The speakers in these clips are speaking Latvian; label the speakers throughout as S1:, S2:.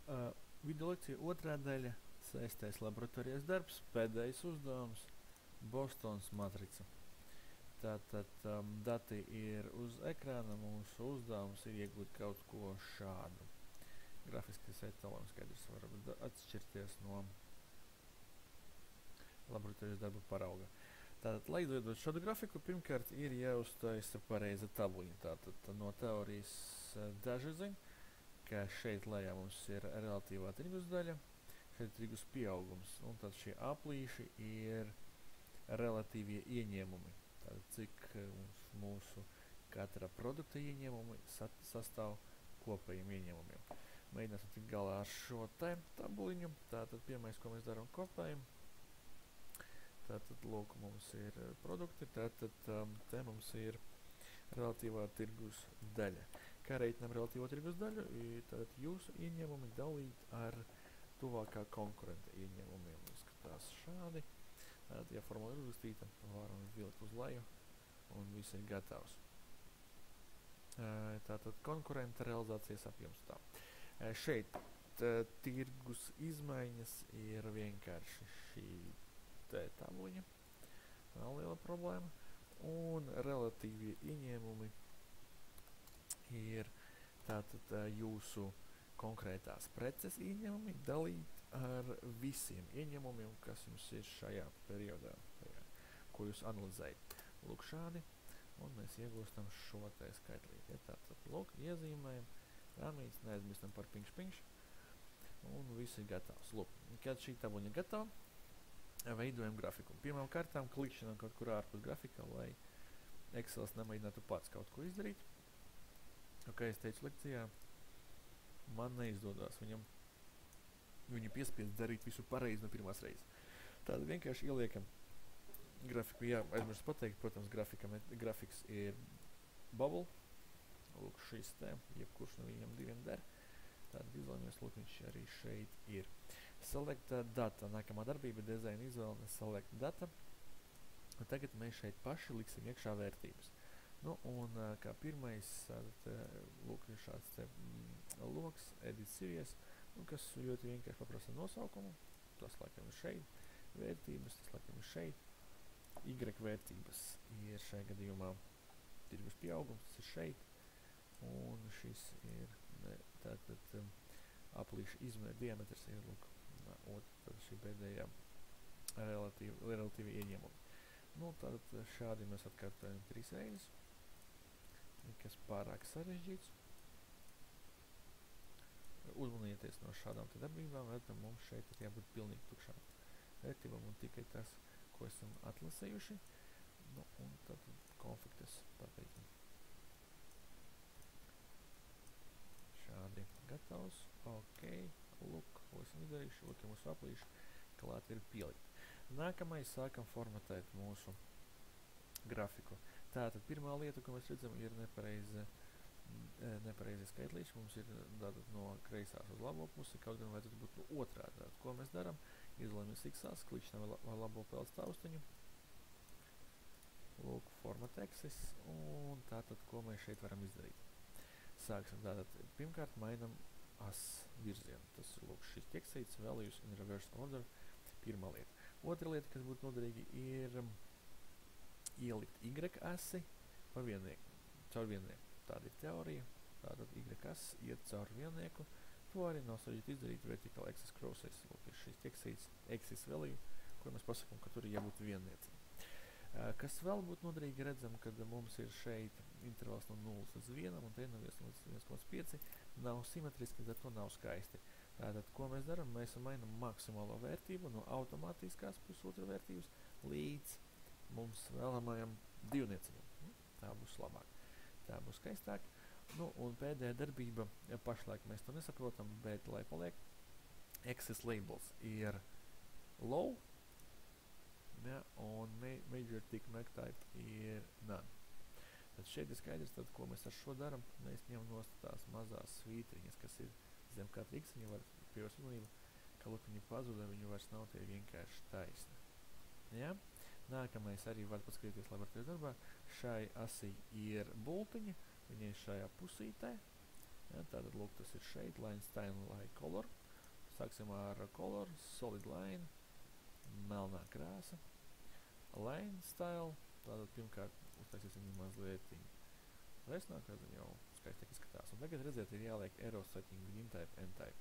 S1: Video lekcija otrā daļa, 6. laboratorijas darbs, pēdējais uzdevums, Bostons matrica. Tātad dati ir uz ekrāna, mūsu uzdevums ir iegūt kaut ko šādu. Grafiskais etalons skaidrs var atšķirties no laboratorijas darba parauga. Tātad, lai izveidot šādu grafiku, pirmkārt ir jāuztaisa pareiza tabuliņa. Tātad no teorijas daži zina, ka šeit lejā mums ir relatīvā tirgus daļa, šeit tirgus pieaugums, un tad šie aplīši ir relatīvie ieņēmumi. Tātad, cik mūsu katra produkta ieņēmumi sastāv kopējiem ieņēmumiem. Mēģināsim tikt galā ar šo tabuliņu. Tātad, pirmais, ko mēs darām, kopējam. Tātad, lūk, mums ir produkti, tātad te mums ir relatīvā tirgus daļa. Kā reiķinām relatīvo tirgus daļu, tātad jūsu ieņēmumi dalīt ar tuvākā konkurenta ieņēmumiem. Izskatās šādi. Tātad, ja formula ir uzrakstīta, varam vilkt uz leju un viss ir gatavs. Tātad, konkurenta realizācijas apjoms tā. Šeit tirgus izmaiņas ir vienkārši šī tabuliņa, nav liela problēma, un relatīvie ieņēmumi ir tātad jūsu konkrētās preces ieņēmumi dalīt ar visiem ieņēmumiem, kas jums ir šajā periodā, ko jūs analizējat. Lūk šādi, un mēs iegūstam šo te skaitlīti. Ja, tātad, lūk, iezīmējam, rāmīts, neaizmirstam par pinkš, un viss ir gatavs. Lūk, kad šī tabuļa gatava, veidojam grafiku. Pirmām kārtām klikšķinām kaut kur ārpus grafika, lai Excels nemēģinātu pats kaut ko izdarīt. Kā es teicu lekcijā, man neizdodās viņu piespiest darīt visu pareizi no pirmās reizes. Tātad vienkārši ieliekam grafiku, jā, aizmirst pateikt, protams, grafiks ir bubble. Lūk, šis te, jebkurš no viņam diviem der. Tātad izvēlamies, lūk, viņš arī šeit ir. Select data, nākamā darbība, design izvēle, select data. Un tagad mēs šeit paši liksim iekšā vērtības. Nu, un kā pirmais, lūk, ir šāds te loks, edit series, kas ļoti vienkārši paprasa nosaukumu. Tas, laikam, ir šeit vērtības, tas, laikam, ir šeit. Y vērtības ir šajā gadījumā tirgus pieaugums, tas ir šeit. Un šis ir, tātad, aplīša izmēra diametrs ir, lūk, tad šī pēdējā relatīvi ieņēmumi. Nu, tad šādi mēs atkārtojam 3 reizes, kas pārāk sarežģīts. Uzmanieties no šādām te darbībām, redzam, mums šeit ir jābūt pilnīgi tukšām vērtībām un tikai tas, ko esam atlasējuši. Nu, un tad konfliktes pateikam. Šādi gatavs, ok, lūk, ko esam izdarījuši, lūk, ja mūsu aplīši klāt ir pielikt. Nākamais sākam formatēt mūsu grafiku. Tātad pirmā lieta, ko mēs redzam, ir nepareizi skaitlīši. Mums ir tātad no kreisās uz labo pusi, kaut gan vajadzētu būt no otrā. Tātad, ko mēs daram? Izlēmies X-ās, klikšķinām vai labo pelts taustiņu. Lūk, format axis, un tātad, ko mēs šeit varam izdarīt? Sāksim tātad, pirmkārt mainam as virzienu. Tas ir, lūk, šis tekstīts, values in reverse order, pirmā lieta. Otra lieta, kas būtu noderīgi, ir ielikt Y asi pa viennieku, caur viennieku. Tāda ir teorija, tātad Y as iet caur viennieku. To arī nav sarežģīti izdarīt vertical axis crosses. Lūk, ir šis tekstīts, axis value, kur mēs pasakam, ka tur ir jābūt vienniecim. Kas vēl būtu noderīgi, redzam, kad mums ir šeit intervals no 0 līdz 1 un te no 1,5 nav simetriski, tad to nav skaisti. Tātad, ko mēs daram? Mēs mainam maksimālo vērtību no automātiskās pusotra vērtības līdz mums vēlamajam divniecimam. Tā būs labāk. Tā būs skaistāk. Nu, un pēdējā darbība, pašlaik mēs to nesaprotam, bet, lai paliek, axis labels ir low, ja, un major tick MacType ir none. Tad šeit ir skaidrs, tad, ko mēs ar šo daram, mēs ņemam nost tās mazās svītriņas, kas ir zem katra X, viņi var pievērst uzmanību, ka lūk, viņi pazuda, viņi vairs nav tie vienkārši taisni. Ja? Nākamais arī var paskatīties laboratorijas darbā. Šai asī ir bultiņa, viņa ir šajā pusītē, Ja, tātad, lūk, tas ir šeit, line style, line color. Sāksim ar color, solid line, melnā krāsa, line style. Tātad, pirmkārt, uztaisīsim mazliet resnāk, redzam, jau skaistāk izskatās. Un tagad, redziet, ir jāliek arrow setting, n-type, n-type.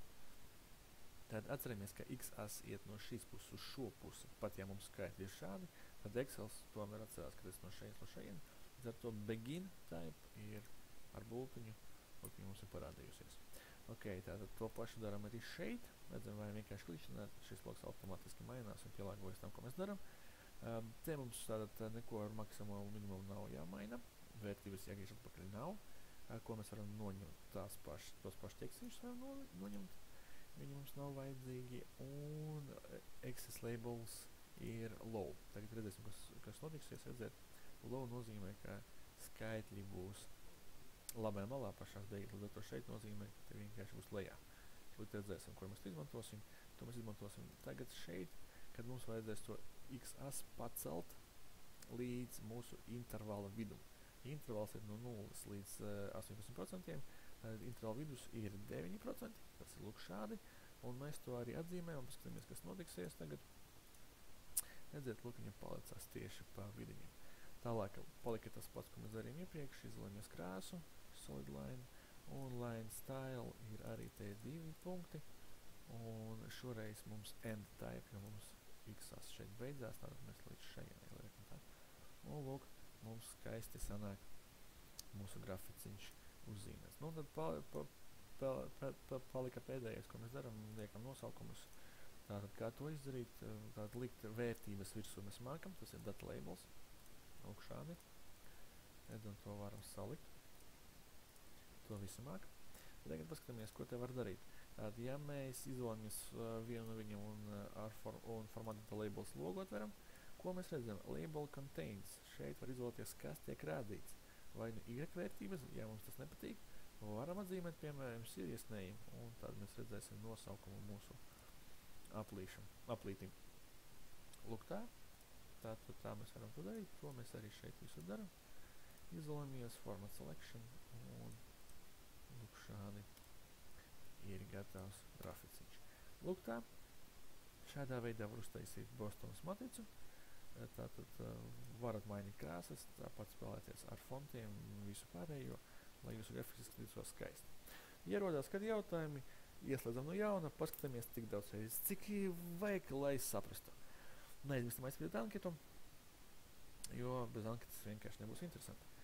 S1: Tad atceramies, ka x-as iet no šīs puses uz šo pusi. Pat ja mums skaitļi ir šādi, tad Excels tomēr atcerās, ka tas no šeit. Līdz ar to begin type ir ar bultiņu, mums ir parādījusies. Ok, tātad to pašu daram arī šeit. Redzam, vai vienkārši klikšķināt, šis loks automātiski mainās un pielāgojas tam, ko mēs daram. Te mums tātad neko ar maksimumu minimumu nav jāmaina. Vērtības jāgriež atpakaļ nav. Ko mēs varam noņemt? Tos paši tekstīšus varam noņemt. Viņi mums nav vajadzīgi, un access labels ir low. Tagad redzēsim, kas notiksies. Redzēt, low nozīmē, ka skaitļi būs labajā malā pašās beigās, līdz ar to šeit nozīmē, ka te vienkārši būs lejā. Šeit redzēsim, kur mēs to izmantosim. To mēs izmantosim tagad šeit, kad mums vajadzēs to x-as pacelt līdz mūsu intervala vidum. Intervals ir no 0 līdz 18%. Intervāla vidus ir 9%, tas ir lūk šādi, un mēs to arī atzīmējam, un paskatāmies, kas notiksies tagad. Redziet, lūk, viņam palicās tieši pa vidiņiem. Tālāk palika tas pats, ko mēs darījām iepriekš, izvēlamies krāsu, solid line, un line style ir arī te 2 punkti, un šoreiz mums end type, jo mums x-as šeit beidzās, tātad mēs līdz šeit ieliekam tā. Un lūk, mums skaisti sanāk mūsu graficiņš uzzīmēs. Nu, tad palika pēdējais, ko mēs daram, liekam nosaukumus. Tātad, kā to izdarīt, tātad likt vērtības virsū mēs mākam, tas ir data labels. Lūk šādi. Redzam, to varam salikt. To visu māk. Tagad paskatāmies, ko te var darīt. Tātad, ja mēs izvēlamies vienu no viņam un format data labels logu atveram, ko mēs redzam? Label contains. Šeit var izvēlēties, kas tiek rādīts. Vai nu y-vērtības, ja mums tas nepatīk, varam atzīmēt, piemēram, serious name, un tad mēs redzēsim nosaukumu mūsu aplītim. Lūk tā, tā mēs varam to darīt, to mēs arī šeit visu daram. Izvēlamies format selection, un lūk šādi ir gatavs graficiņš. Lūk tā, šādā veidā var uztaisīt Bostonas matricu. Tātad varat mainīt krāsas, tāpat spēlēties ar fontiem un visu pārējo, lai jūsu grafikas izskatītos skaisti. Ja rodās kādi jautājumi, ieslēdzam no jauna, paskatāmies tik daudz reizes, cik vajag, lai saprastu. Neaizmirstam aizpildīt anketu, jo bez anketas vienkārši nebūs interesanti.